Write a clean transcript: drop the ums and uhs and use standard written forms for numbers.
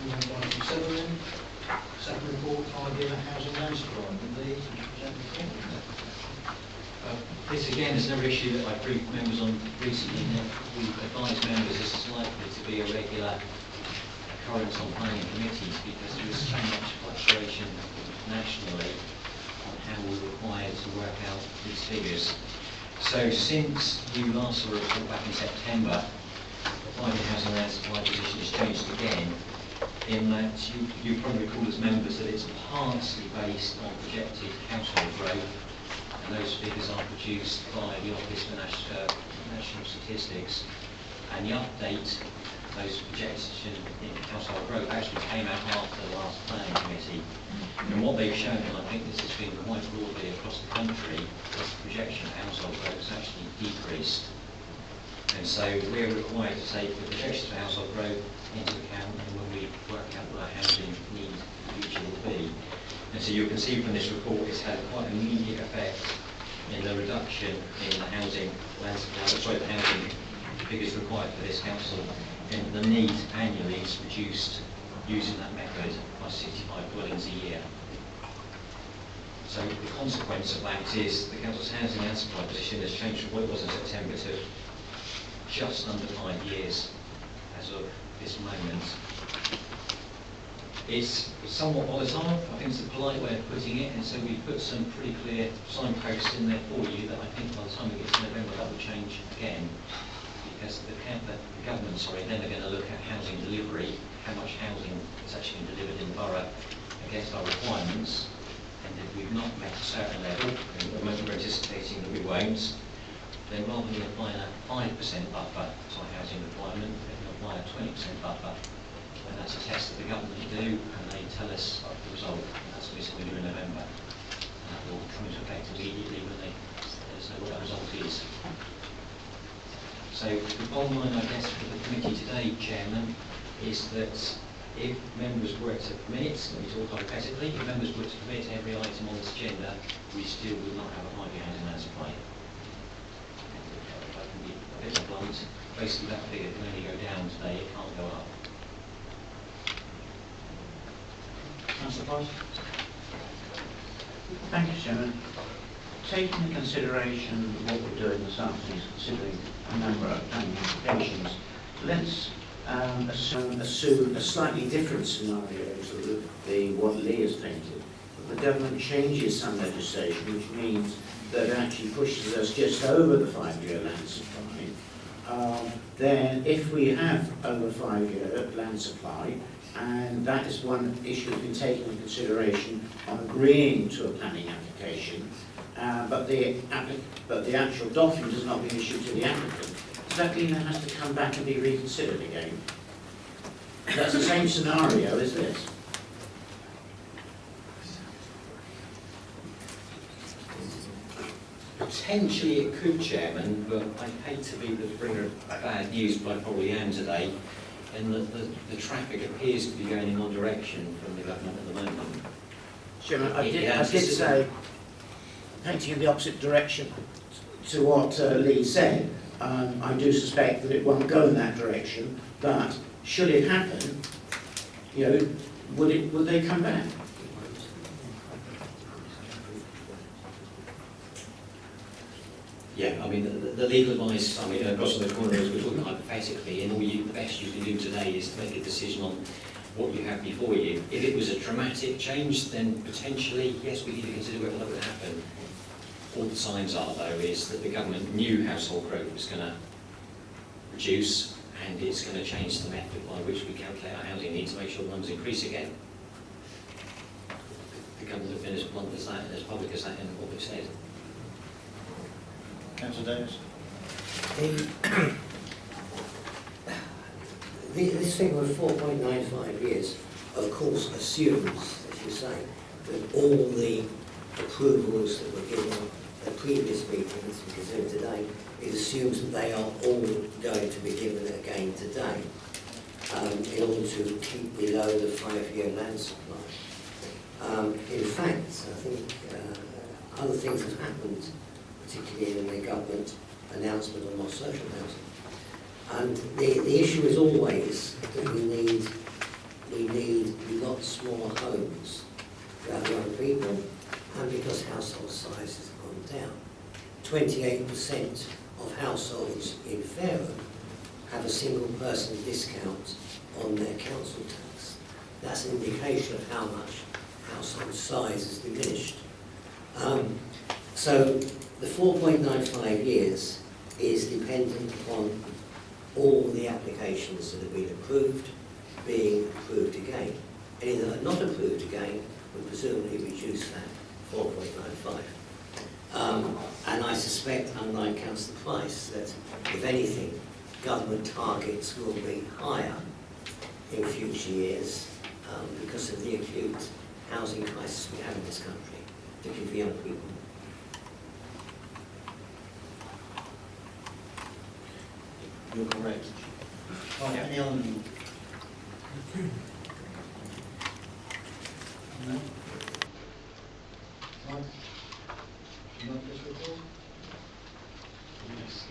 Move on to item 7 then. Second report, 5-year housing land supply. Lee, present the report. This again is another issue that I briefed members on recently. We've advised members this is likely to be a regular occurrence on planning committees because there is so much fluctuation nationally on how we're required to work out these figures. So since you last saw a report back in September, the 5-year housing land supply position has changed again, in that you probably recall as members that it's partly based on projected household growth, and those figures are produced by the Office for National Statistics, and the update, those projections in household growth actually came out after the last planning committee. And what they've shown, and I think this has been quite broadly across the country, is the projection of household growth has actually decreased. And so we're required to take the projections of household growth into account when we work out what our housing need in the future will be. And so you can see from this report it's had quite an immediate effect in the reduction in the housing land supply, the housing figures required for this council, and the need annually is reduced using that method by 65 dwellings a year. So the consequence of that is the council's housing land supply position has changed from what it was in September to just under 5 years as of this moment. It's somewhat volatile, I think it's a polite way of putting it, and so we've put some pretty clear signposts in there for you that I think by the time we get to November that will change again, because the government, then are going to look at housing delivery, how much housing is actually been delivered in the borough against our requirements, and if we've not met a certain level, and at the moment we're anticipating that we won't, then rather than applying a 5% buffer to our housing requirement, they can apply a 20% buffer. And that's a test that the government do, and they tell us the result, and that's what it's going to do in November. And that will come into effect immediately when they let us know what that result is. So the bottom line, I guess, for the committee today, Chairman, is that if members were to permit, let me talk hypothetically, if members were to permit every item on this agenda, we still would not have a 5-year housing land supply. If I can be a bit more blunt, basically that figure can only go down today, it can't go up. Councillor Price. Thank you, Chairman. Taking into consideration what we're doing this afternoon, considering a number of planning applications, let's assume a slightly different scenario to what Lee has painted. The government changes some legislation, which means that it actually pushes us just over the 5-year land supply. Then, if we have over 5-year land supply, and that is one issue that's been taken into consideration on agreeing to a planning application, but the actual document has not been issued to the applicant. Does that mean it has to come back and be reconsidered again? That's the same scenario as this. Potentially it could, Chairman, but I hate to be the bringer of bad news, but I probably am today. And the traffic appears to be going in one direction from the government at the moment. Chairman, I did say, painting in the opposite direction to what Lee said, I do suspect that it won't go in that direction, but should it happen, would they come back? Yeah, I mean, the legal advice, I mean, across the corner is we're talking hypothetically, and the best you can do today is to make a decision on what you have before you. If it was a dramatic change, then potentially, yes, we need to consider whether that would happen. All the signs are, though, is that the government knew household growth was going to reduce, and it's going to change the method by which we calculate our housing needs to make sure the numbers increase again. The government has been as blunt as that, and as public as that in what they've said. Councillor Davis. This figure of 4.95 years, of course, assumes, as you say, that all the approvals that were given at previous meetings, because today, it assumes that they are all going to be given again today, in order to keep below the 5-year land supply. In fact, I think other things have happened, particularly in the government announcement on more social housing. And the issue is always that we need 28% of households in Fareham have a single person discount on their council tax. That's an indication of how much household size has diminished. So the 4.95 years is dependent upon all the applications that have been approved being approved again. Any that are not approved again would presumably reduce that 4.95. And I suspect, unlike Councillor Price, that if anything, government targets will be higher in future years because of the acute housing crisis we have in this country, particularly for young people. You're correct. Right, any other? No? Right. You want this report? Yes.